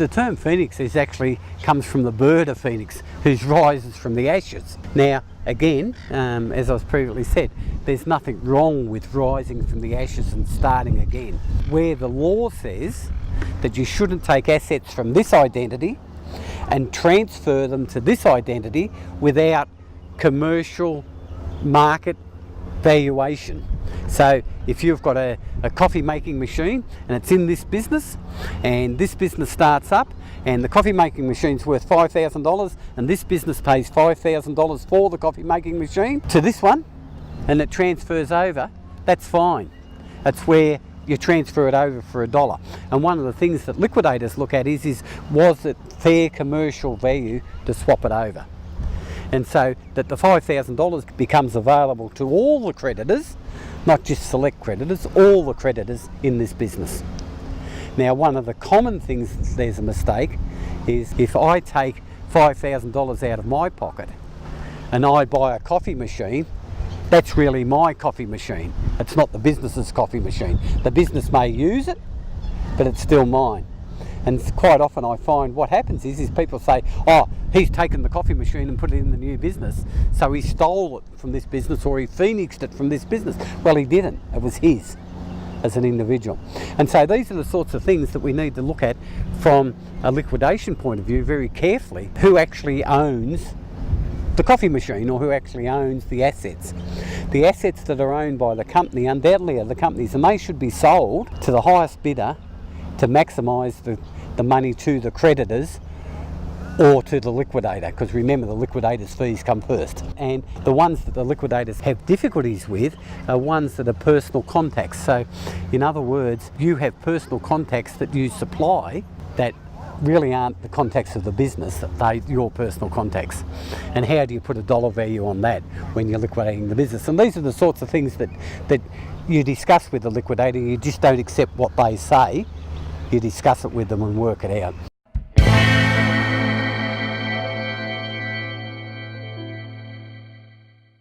The term phoenix is actually comes from the bird of phoenix, who rises from the ashes. Now, again, as I was previously said, there's nothing wrong with rising from the ashes and starting again. Where the law says that you shouldn't take assets from this identity and transfer them to this identity without commercial market valuation. So if you've got a coffee making machine and it's in this business, and this business starts up and the coffee making machine's worth $5,000 and this business pays $5,000 for the coffee making machine to this one, and it transfers over, that's fine. That's where you transfer it over for $1. And one of the things that liquidators look at is was it fair commercial value to swap it over? And so that the $5,000 becomes available to all the creditors, not just select creditors, all the creditors in this business. Now, one of the common things that there's a mistake is if I take $5,000 out of my pocket and I buy a coffee machine, that's really my coffee machine. It's not the business's coffee machine. The business may use it, but it's still mine. And quite often I find what happens is people say, oh, he's taken the coffee machine and put it in the new business, so he stole it from this business or he phoenixed it from this business. Well, he didn't. It was his as an individual. And so these are the sorts of things that we need to look at from a liquidation point of view very carefully. Who actually owns the coffee machine, or who actually owns the assets? The assets that are owned by the company undoubtedly are the company's, and they should be sold to the highest bidder to maximise the money to the creditors or to the liquidator, because remember, the liquidator's fees come first. And the ones that the liquidators have difficulties with are ones that are personal contacts. So in other words, you have personal contacts that you supply that really aren't the contacts of the business, they're your personal contacts. And how do you put a dollar value on that when you're liquidating the business? And these are the sorts of things that you discuss with the liquidator. You just don't accept what they say. You discuss it with them and work it out.